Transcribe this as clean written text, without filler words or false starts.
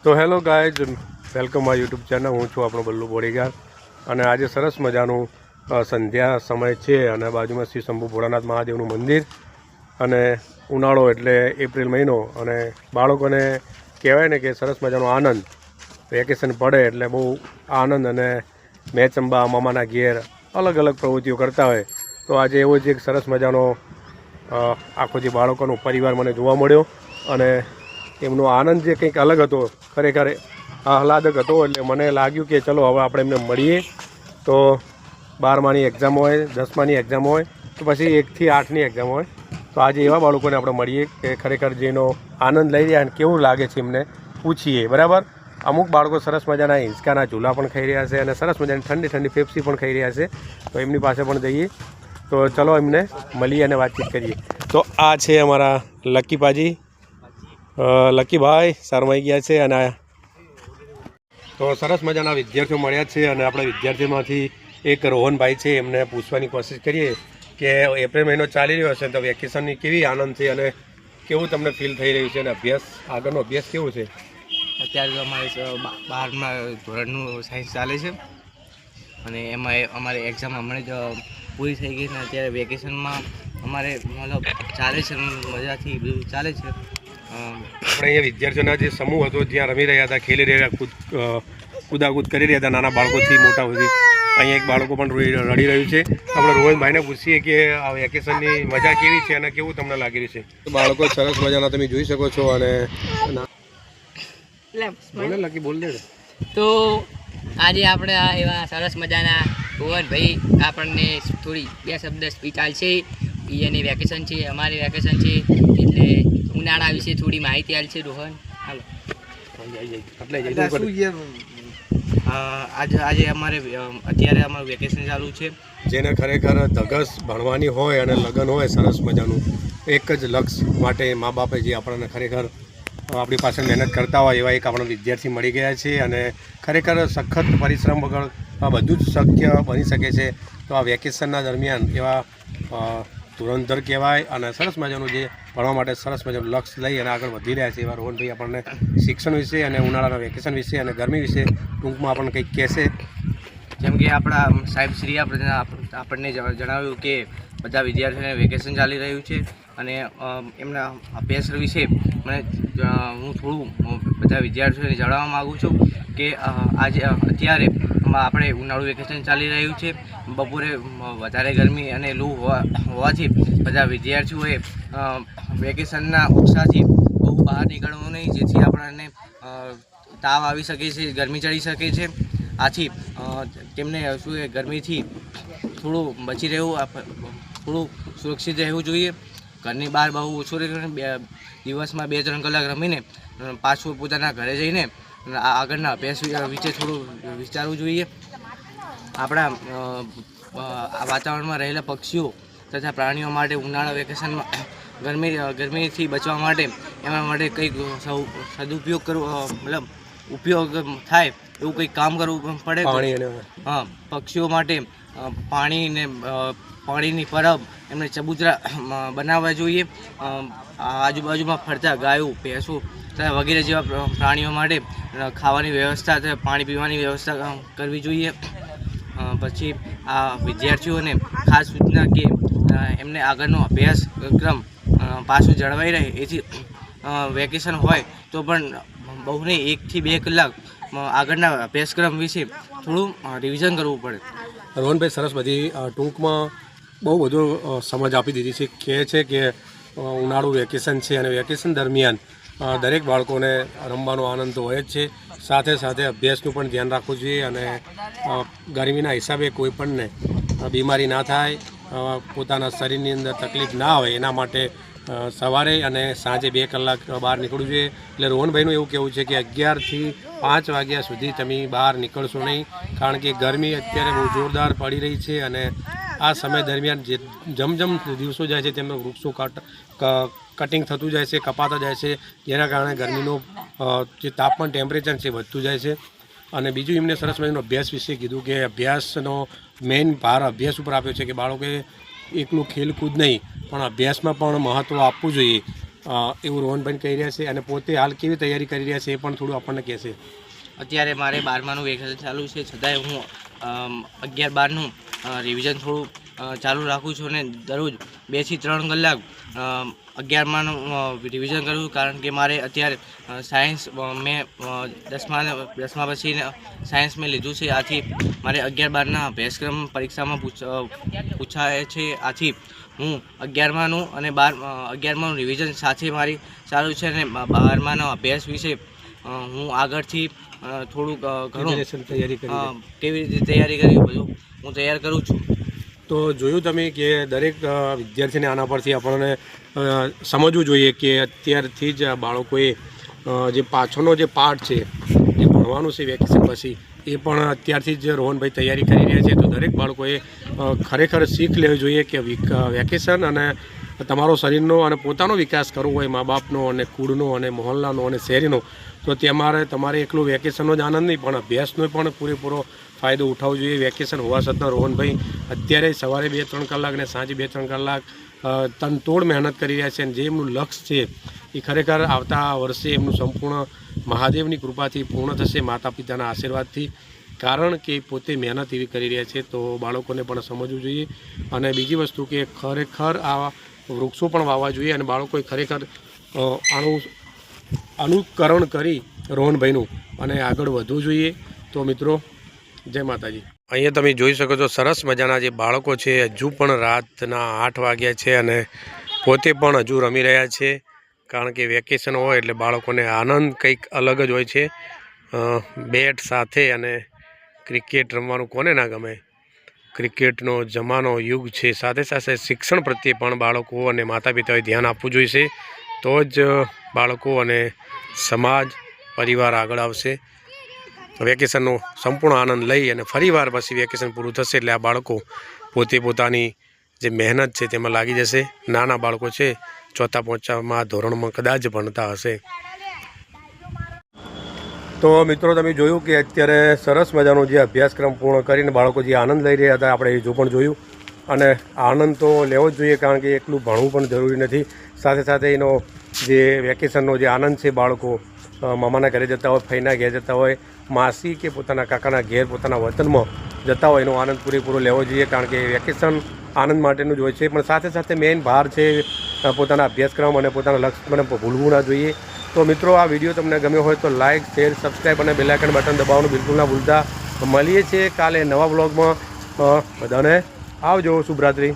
તો hello guys, welcome my YouTube channel. હું છું આપણો બલ્લુ બોડીગાર્ડ અને આજે સરસ મજાનું સંધ્યા સમય છે અને બાજુમાં શ્રી શંભુ ભોળાનાથ મહાદેવનું મંદિર અને ઉનાળો એટલે એપ્રિલ મહિનો અને બાળકોને કહેવાય ને કે સરસ મજાનો આનંદ. વેકેશન પડે એટલે બહુ આનંદ અને મેચ અંબા મામાના ઘેર અલગ અલગ પ્રવૃત્તિઓ કરતા હોય. તો આજે એવો જ એક સરસ મજાનો આખો જે બાળકોનો પરિવાર મને જોવા મળ્યો અને એમનો આનંદ જે કંઈક અલગ હતો, ખરેખર આહલાદક હતો. એટલે મને લાગ્યું કે ચલો હવે આપણે એમને મળીએ. તો 12માની એક્ઝામ હોય, 10માની એક્ઝામ હોય, તો પછી 1 થી 8ની એક્ઝામ હોય. તો આજે એવા બાળકોને આપણે મળીએ કે ખરેખર જેનો આનંદ લઈ રહ્યા અને કેવું લાગે છે એમને પૂછીએ. બરાબર, અમુક બાળકો સરસ મજાના હિંચકાના ઝૂલા પણ ખાઈ રહ્યા છે અને સરસ મજાની ઠંડી ઠંડી પેપ્સી પણ ખાઈ રહ્યા છે. તો એમની પાસે પણ જઈએ. તો ચલો એમને મળીએ અને વાતચીત કરીએ. તો આ છે અમારા લક્કીપાજી, લક્કીભાઈ શરમાઈ ગયા છે. અને તો સરસ મજાના વિદ્યાર્થીઓ મળ્યા છે અને આપણે વિદ્યાર્થીઓમાંથી એક રોહનભાઈ છે, એમને પૂછવાની કોશિશ કરીએ કે એપ્રિલ મહિનો ચાલી રહ્યો હશે તો વેકેશનની કેવી આનંદ છે અને કેવું તમને ફીલ થઈ રહ્યું છે અને અભ્યાસ, આગળનો અભ્યાસ કેવું છે? અત્યારે તો અમારે 12મા ધોરણનું સાયન્સ ચાલે છે અને એમાં અમારી એક્ઝામ હમણાં જ પૂરી થઈ ગઈ ને અત્યારે વેકેશનમાં અમારે મતલબ ચાલે છે, મજાથી બધું ચાલે છે. આપણે અહીંયા વિદ્યાર્થીઓના જે સમૂહ હતો જ્યાં રમી રહ્યા હતા, ખેલી રહ્યા, કૂદાકૂદ કરી રહ્યા હતા, નાના બાળકોથી મોટા સુધી. અહીંયા એક બાળકો પણ રડી રહ્યું છે. આપણે રોહનભાઈને પૂછીએ કે આ વેકેશનની મજા કેવી છે અને કેવું તમને લાગી રહ્યું છે? બાળકો સરસ મજાના તમે જોઈ શકો છો. અને બોલે લકી બોલ દે. તો આજે આપણે આ એવા સરસ મજાના રોહનભાઈ આપણને થોડી 2 શબ્દ સ્પીચ આલશે. એની વેકેશન છે, અમારી વેકેશન છે, એટલે ઉનાળા વિશે થોડી માહિતી આલશે. રોહન, હાલો. આજે અમારે અત્યારે અમારું વેકેશન ચાલુ છે. જેને ખરેખર ધગસ ભણવાની હોય અને લગ્ન હોય સરસ મજાનું, એક જ લક્ષ્ય માટે મા બાપે જે આપણને ખરેખર આપણી પાસે મહેનત કરતા હોય એવા એક આપણા વિદ્યાર્થી મળી ગયા છે. અને ખરેખર સખત પરિશ્રમ વગર આ બધું જ શક્ય બની શકે છે. તો આ વેકેશનના દરમિયાન એવા ધુરંધર કહેવાય અને સરસ મજાનું જે ભણવા માટે સરસ મજાનું લક્ષ્ય લઈ અને આગળ વધી રહ્યા છે એવા રોહનભાઈ આપણને શિક્ષણ વિશે અને ઉનાળાના વેકેશન વિશે અને ગરમી વિશે ટૂંકમાં આપણને કંઈક કહેશે. જેમ કે આપણા સાહેબ શ્રી આપણને જણાવ્યું કે બધા વિદ્યાર્થીઓને વેકેશન ચાલી રહ્યું છે અને એમના અભ્યાસ વિશે હું થોડું બધા વિદ્યાર્થીઓને જણાવવા માગું છું કે અત્યારે આપણે ઉનાળુ વેકેશન ચાલી રહ્યું છે. બપોરે વધારે ગરમી અને લૂ હોવાથી બધા વિદ્યાર્થીઓએ વેકેશનના ઉત્સાહથી બહુ બહાર નીકળવું નહીં, જેથી આપણને તાવ આવી શકે છે, ગરમી ચડી શકે છે. આથી તેમને શું કે ગરમીથી થોડું બચી રહેવું, થોડું સુરક્ષિત રહેવું જોઈએ. ઘરની બહાર બહુ ઓછું રહેવું, દિવસમાં 2-3 કલાક રમીને પાછું પોતાના ઘરે જઈને આગળના અભ્યાસ વિશે થોડું વિચારવું જોઈએ. આપણા વાતાવરણમાં રહેલા પક્ષીઓ તથા પ્રાણીઓ માટે ઉનાળા વેકેશનમાં ગરમીથી બચવા માટે એના માટે કંઈક સદુપયોગ કરવો, મતલબ ઉપયોગ થાય એવું કંઈક કામ કરવું પડે. પક્ષીઓ માટે પાણીની પરબ એમને ચબૂતરા બનાવવા જોઈએ. આજુબાજુમાં ફરતા ગાયો, ભેંસો તથા વગેરે જેવા પ્રાણીઓ માટે ખાવાની વ્યવસ્થા તથા પાણી પીવાની વ્યવસ્થા કરવી જોઈએ. પછી આ વિદ્યાર્થીઓને ખાસ સૂચના કે એમને આગળનો અભ્યાસક્રમ પાછું જળવાઈ રહે એથી વેકેશન હોય તો પણ બહુ નહીં 1 થી 2 કલાક આગળના અભ્યાસક્રમ વિશે થોડું રિવિઝન કરવું પડે. રોહનભાઈ સરસ બધી ટૂંકમાં બહુ બધું સમજ આપી દીધી છે. કહે છે કે ઉનાળુ વેકેશન છે અને વેકેશન દરમિયાન દરેક બાળકોને રમવાનો આનંદ તો હોય જ છે, સાથે સાથે અભ્યાસનું પણ ધ્યાન રાખવું જોઈએ અને ગરમીના હિસાબે કોઈ પણને બીમારી ના થાય, પોતાના શરીરની અંદર તકલીફ ના આવે એના માટે સવારે અને સાંજે 2 કલાક બહાર નીકળવું જોઈએ. એટલે રોહનભાઈનું એવું કહેવું છે કે 11 થી 5 વાગ્યા સુધી તમે બહાર નીકળશો નહીં, કારણ કે ગરમી અત્યારે બહુ જોરદાર પડી રહી છે અને આ સમય દરમિયાન જેમ દિવસો જાય છે તેમ વૃક્ષો કટિંગ થતું જાય છે, કપાતા જાય છે, જેના કારણે ગરમીનું જે તાપમાન ટેમ્પરેચર છે વધતું જાય છે. અને બીજું એમને સરસ મજાનો અભ્યાસ વિશે કીધું કે અભ્યાસનો મેઇન ભાર અભ્યાસ ઉપર આપ્યો છે કે બાળકોએ એકલું ખેલકૂદ નહીં પણ અભ્યાસમાં પણ મહત્ત્વ આપવું જોઈએ. એવું રોહનભાઈ કહી રહ્યા છે અને પોતે હાલ કેવી તૈયારી કરી રહ્યા છે એ પણ થોડું આપણને કહેશે. અત્યારે મારે 12માનું વેકેશન ચાલુ છે, છતાંય હું 11-12નું રિવિઝન થોડું ચાલુ રાખું છું અને દરરોજ 2 થી 3 કલાક 11માનું રિવિઝન કરું છું. કારણ કે મારે અત્યારે સાયન્સ મેં 10મા પછી સાયન્સ મેં લીધું છે. આથી મારે 11-12ના અભ્યાસક્રમ પરીક્ષામાં પૂછાય છે. આથી હું 11માનું અને 11માનું રિવિઝન સાથે મારી ચાલુ છે અને 12માનો અભ્યાસ વિશે હું આગળથી થોડુંક ઘણું તૈયારી કરી. કેવી રીતે તૈયારી કરવી બધું હું તૈયાર કરું છું. તો જોયું તમે કે દરેક વિદ્યાર્થીને આના પરથી આપણને સમજવું જોઈએ કે અત્યારથી જ બાળકોએ જે પાછળનો જે પાર્ટ છે જે ભણવાનું છે વેકેશન પછી એ પણ અત્યારથી જ રોહનભાઈ તૈયારી કરી રહ્યા છે. તો દરેક બાળકોએ ખરેખર શીખ લેવી જોઈએ કે વેકેશન અને તમારો શરીરનો અને પોતાનો વિકાસ કરવો હોય, મા બાપનો અને કુળનો અને મહોલ્લાનો અને શહેરીનો, તો તમારે એકલું વેકેશનનો જ આનંદ નહીં પણ અભ્યાસનો પણ પૂરેપૂરો ફાયદો ઉઠાવવો જોઈએ. વેકેશન હોવા છતાં રોહનભાઈ અત્યારે સવારે 2-3 કલાક અને સાંજે 2-3 કલાક તનતોડ મહેનત કરી રહ્યા છે અને જે એમનું લક્ષ્ય છે એ ખરેખર આવતા વર્ષે એમનું સંપૂર્ણ મહાદેવની કૃપાથી પૂર્ણ થશે, માતા પિતાના આશીર્વાદથી. કારણ કે પોતે મહેનત એવી કરી રહ્યા છે. તો બાળકોને પણ સમજવું જોઈએ. અને બીજી વસ્તુ કે ખરેખર આ વૃક્ષો પણ વાવવા જોઈએ અને બાળકોએ ખરેખર આનું અનુકરણ કરી રોહનભાઈનું અને આગળ વધવું જોઈએ. તો મિત્રો, જય માતાજી. અહીંયા તમે જોઈ શકો છો સરસ મજાના જે બાળકો છે હજુ પણ રાતના 8 વાગ્યા છે અને પોતે પણ હજુ રમી રહ્યા છે. કારણ કે વેકેશન હોય એટલે બાળકોને આનંદ કંઈક અલગ જ હોય છે. બેટ સાથે અને ક્રિકેટ રમવાનું કોને ના ગમે. ક્રિકેટનો જમાનો યુગ છે. સાથે સાથે શિક્ષણ પ્રત્યે પણ બાળકો અને માતા પિતાએ ધ્યાન આપવું જોઈશે. તો જ બાળકો અને સમાજ પરિવાર આગળ આવશે. વેકેશનનો સંપૂર્ણ આનંદ લઈ અને ફરીવાર પછી વેકેશન પૂરું થશે એટલે આ બાળકો પોતે પોતાની જે મહેનત છે તેમાં લાગી જશે. નાના બાળકો છે, 4-5મા ધોરણમાં કદાચ ભણતા હશે. તો મિત્રો, તમે જોયું કે અત્યારે સરસ મજાનો જે અભ્યાસક્રમ પૂર્ણ કરીને બાળકો જે આનંદ લઈ રહ્યા હતા આપણે એ જો પણ જોયું. અને આનંદ તો લેવો જ જોઈએ કારણ કે એકલું ભણવું પણ જરૂરી નથી. સાથે સાથે એનો જે વેકેશનનો જે આનંદ છે, બાળકો મામાના ઘરે જતા હોય, ફઈના ઘેર જતા હોય, માસી કે પોતાના કાકાના ઘેર પોતાના વતનમાં જતા હોય એનો આનંદ પૂરેપૂરો લેવો જોઈએ. કારણ કે વેકેશન આનંદ માટેનું જ હોય છે. પણ સાથે સાથે મેઇન ભાર છે પોતાના અભ્યાસક્રમ અને પોતાના લક્ષ્યને ભૂલવું ના જોઈએ. તો મિત્રો, આ વિડીયો તમને ગમ્યો હોય તો લાઇક, શેર, સબસ્ક્રાઈબ અને બેલ આઇકન બટન દબાવવાનું બિલકુલ ના ભૂલતા. મળીએ છીએ કાલે નવા બ્લોગમાં. બધાને આવજો. શુભરાત્રિ.